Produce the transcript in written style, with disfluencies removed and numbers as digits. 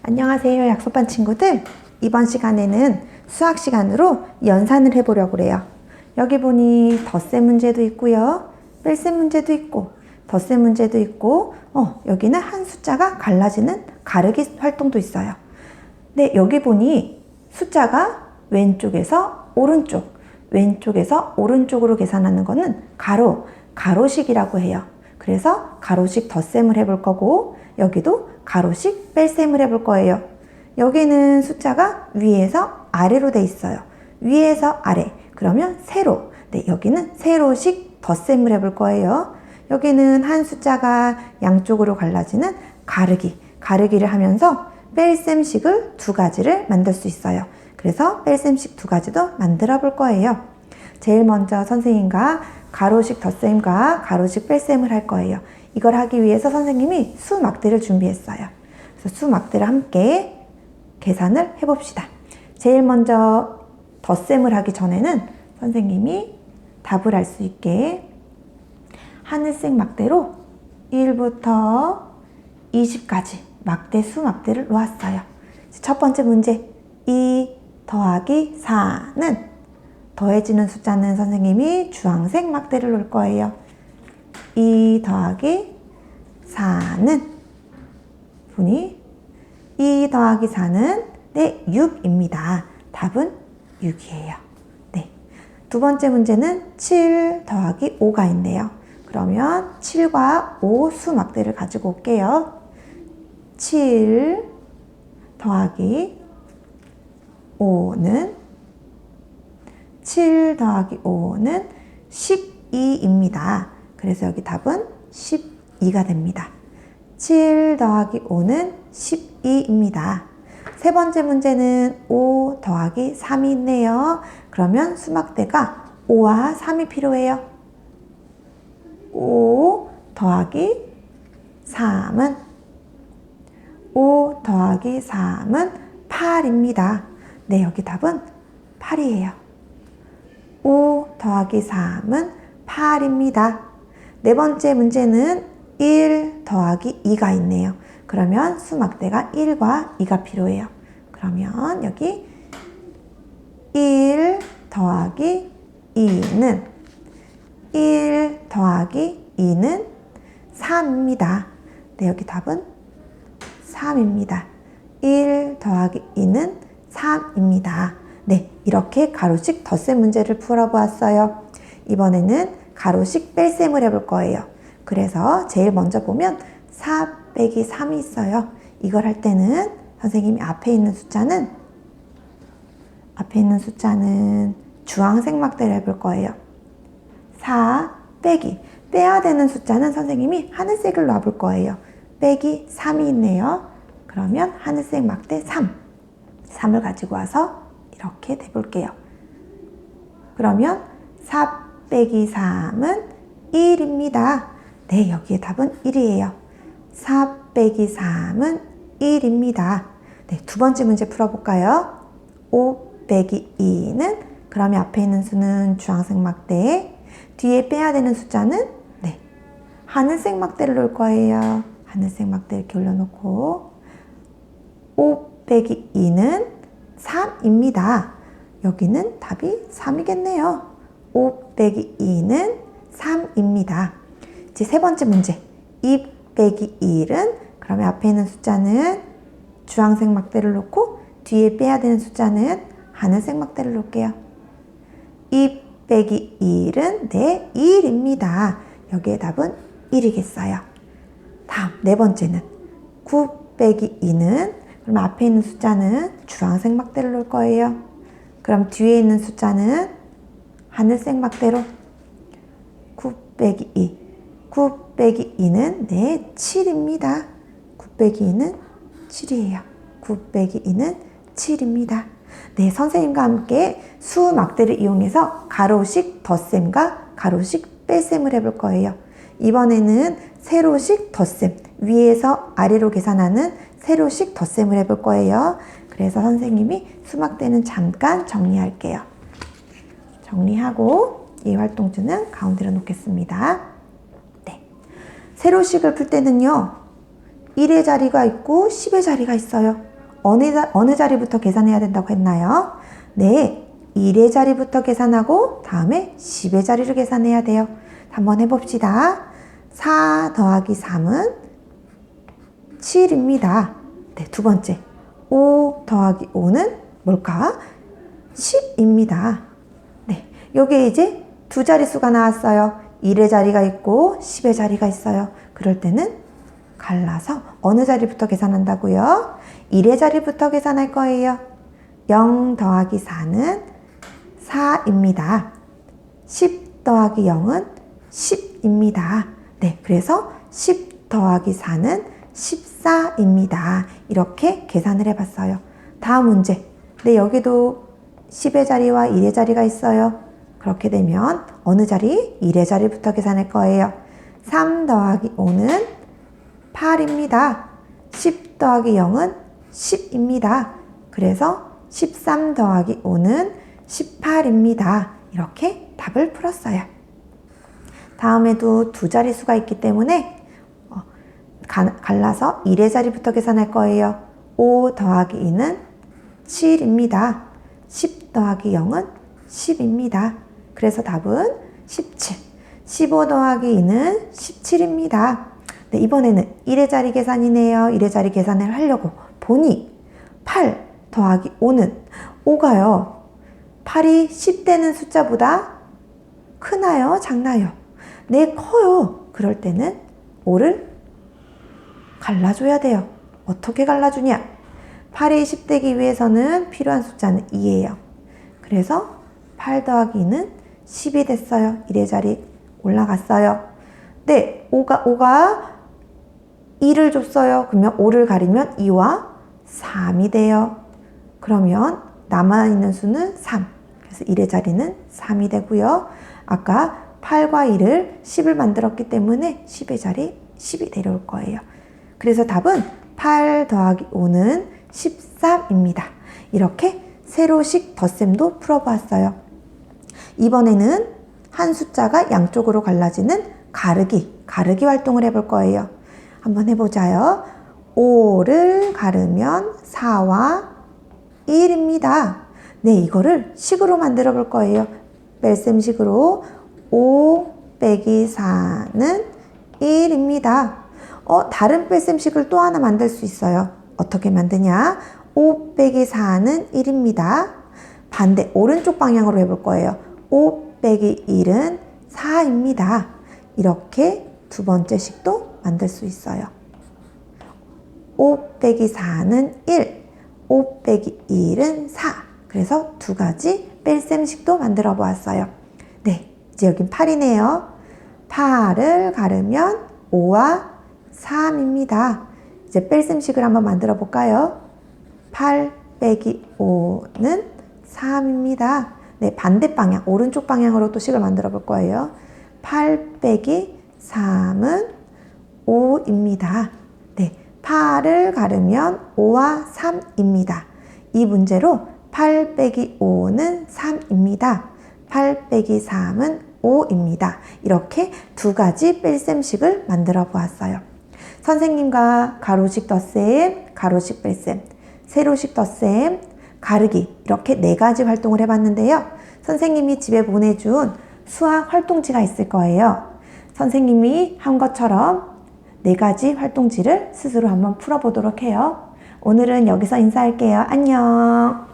안녕하세요, 약속반 친구들. 이번 시간에는 수학 시간으로 연산을 해보려고 그래요. 여기 보니 덧셈 문제도 있고요, 뺄셈 문제도 있고, 덧셈 문제도 있고, 여기는 한 숫자가 갈라지는 가르기 활동도 있어요. 네, 여기 보니 숫자가 왼쪽에서 오른쪽, 왼쪽에서 오른쪽으로 계산하는 거는 가로식이라고 해요. 그래서 가로식 덧셈을 해볼 거고, 여기도 가로식 뺄셈을 해볼 거예요. 여기는 숫자가 위에서 아래로 돼 있어요. 위에서 아래, 그러면 세로. 네, 여기는 세로식 덧셈을 해볼 거예요. 여기는 한 숫자가 양쪽으로 갈라지는 가르기를 하면서 뺄셈식을 두 가지를 만들 수 있어요. 그래서 뺄셈식 두 가지도 만들어 볼 거예요. 제일 먼저 선생님과 가로식 덧셈과 가로식 뺄셈을 할 거예요. 이걸 하기 위해서 선생님이 수막대를 준비했어요. 그래서 수막대를 함께 계산을 해봅시다. 제일 먼저 덧셈을 하기 전에는 선생님이 답을 알 수 있게 하늘색 막대로 1부터 20까지 수막대를 놓았어요. 첫 번째 문제, 2 더하기 4는 더해지는 숫자는 선생님이 주황색 막대를 놓을 거예요. 2 더하기 4는 보니 2 더하기 4는 6입니다. 답은 6이에요. 네. 두 번째 문제는 7 더하기 5가 있네요. 그러면 7과 5 수막대를 가지고 올게요. 7 더하기 5는 7 더하기 5는 12입니다. 그래서 여기 답은 12가 됩니다. 7 더하기 5는 12입니다. 세 번째 문제는 5 더하기 3이 있네요. 그러면 수막대가 5와 3이 필요해요. 5 더하기 3은 5 더하기 3은 8입니다. 네, 여기 답은 8이에요. 5 더하기 3은 8입니다. 네 번째 문제는 1 더하기 2가 있네요. 그러면 수막대가 1과 2가 필요해요. 그러면 여기 1 더하기 2는 1 더하기 2는 3입니다. 네, 여기 답은 3입니다. 1 더하기 2는 3입니다. 네, 이렇게 가로식 덧셈 문제를 풀어보았어요. 이번에는 가로식 뺄셈을 해볼 거예요. 그래서 제일 먼저 보면 4 빼기 3이 있어요. 이걸 할 때는 선생님이 앞에 있는 숫자는 주황색 막대를 해볼 거예요. 4 빼기, 빼야 되는 숫자는 선생님이 하늘색을 놔볼 거예요. 빼기 3이 있네요. 그러면 하늘색 막대 3을 가지고 와서 이렇게 내볼게요. 그러면 4 빼기 3은 1입니다. 네, 여기에 답은 1이에요. 4 빼기 3은 1입니다. 네, 두 번째 문제 풀어볼까요? 5 빼기 2는, 그러면 앞에 있는 수는 주황색 막대, 뒤에 빼야 되는 숫자는 하늘색 막대를 놓을 거예요. 하늘색 막대 이렇게 올려놓고 5 빼기 2는 3입니다. 여기는 답이 3이겠네요. 5 빼기 2는 3입니다. 이제 세 번째 문제, 2 빼기 1은, 그러면 앞에 있는 숫자는 주황색 막대를 놓고 뒤에 빼야 되는 숫자는 하늘색 막대를 놓을게요. 2 빼기 1은 1입니다. 여기에 답은 1이겠어요. 다음 네 번째는 9 빼기 2는, 그럼 앞에 있는 숫자는 주황색 막대를 놓을 거예요. 그럼 뒤에 있는 숫자는 하늘색 막대로 9 빼기 2. 9 빼기 2는 7입니다. 9 빼기 2는 7이에요. 9 빼기 2는 7입니다. 네, 선생님과 함께 수막대를 이용해서 가로식 덧셈과 가로식 뺄셈을 해볼 거예요. 이번에는 세로식 덧셈, 위에서 아래로 계산하는 세로식 덧셈을 해볼 거예요. 그래서 선생님이 수막대는 잠깐 정리할게요. 정리하고 이 활동지는 가운데로 놓겠습니다. 네, 세로식을 풀 때는요, 1의 자리가 있고 10의 자리가 있어요. 어느 자리부터 계산해야 된다고 했나요? 네, 1의 자리부터 계산하고 다음에 10의 자리를 계산해야 돼요. 한번 해봅시다. 4 더하기 3은 7입니다. 네, 두 번째. 5 더하기 5는 뭘까? 10입니다. 네, 여기에 이제 두 자릿수가 나왔어요. 1의 자리가 있고 10의 자리가 있어요. 그럴 때는 갈라서 어느 자리부터 계산한다고요? 1의 자리부터 계산할 거예요. 0 더하기 4는 4입니다. 10 더하기 0은 10입니다. 네, 그래서 10 더하기 4는 14입니다. 이렇게 계산을 해봤어요. 다음 문제. 네, 여기도 10의 자리와 1의 자리가 있어요. 그렇게 되면 어느 자리? 1의 자리부터 계산할 거예요. 3 더하기 5는 8입니다. 10 더하기 0은 10입니다. 그래서 13 더하기 5는 18입니다. 이렇게 답을 풀었어요. 다음에도 두 자릿수가 있기 때문에 갈라서 1의 자리부터 계산할 거예요. 5 더하기 2는 7입니다. 10 더하기 0은 10입니다. 그래서 답은 17. 15 더하기 2는 17입니다. 네, 이번에는 1의 자리 계산이네요. 1의 자리 계산을 하려고 보니 8 더하기 5는 5가요. 8이 10되는 숫자보다 크나요? 작나요? 네, 커요. 그럴 때는 5를 갈라줘야 돼요. 어떻게 갈라주냐? 8이 10되기 위해서는 필요한 숫자는 2예요. 그래서 8 더하기 2는 10이 됐어요. 1의 자리 올라갔어요. 네, 5가 2를 줬어요. 그러면 5를 가리면 2와 3이 돼요. 그러면 남아있는 수는 3. 그래서 1의 자리는 3이 되고요. 아까 8과 2를 10을 만들었기 때문에 10의 자리 10이 내려올 거예요. 그래서 답은 8 더하기 5는 13입니다. 이렇게 세로식 덧셈도 풀어보았어요. 이번에는 한 숫자가 양쪽으로 갈라지는 가르기 활동을 해볼 거예요. 한번 해보자요. 5를 가르면 4와 1입니다. 네, 이거를 식으로 만들어 볼 거예요. 뺄셈식으로 5 빼기 4는 1입니다. 다른 뺄셈식을 또 하나 만들 수 있어요. 어떻게 만드냐? 5 빼기 4는 1입니다. 반대 오른쪽 방향으로 해볼 거예요. 5 빼기 1은 4입니다. 이렇게 두 번째 식도 만들 수 있어요. 5 빼기 4는 1, 5 빼기 1은 4. 그래서 두 가지 뺄셈식도 만들어 보았어요. 네, 이제 여긴 8이네요. 8을 가르면 5와 3입니다. 이제 뺄셈식을 한번 만들어 볼까요? 8 빼기 5는 3입니다. 네, 반대 방향, 오른쪽 방향으로 또 식을 만들어 볼 거예요. 8 빼기 3은 5입니다. 네, 8을 가르면 5와 3입니다. 이 문제로 8 빼기 5는 3입니다. 8 빼기 3은 5입니다. 이렇게 두 가지 뺄셈식을 만들어 보았어요. 선생님과 가로식 덧셈, 가로식 뺄셈, 세로식 덧셈, 가르기 이렇게 네 가지 활동을 해봤는데요. 선생님이 집에 보내준 수학 활동지가 있을 거예요. 선생님이 한 것처럼 네 가지 활동지를 스스로 한번 풀어보도록 해요. 오늘은 여기서 인사할게요. 안녕.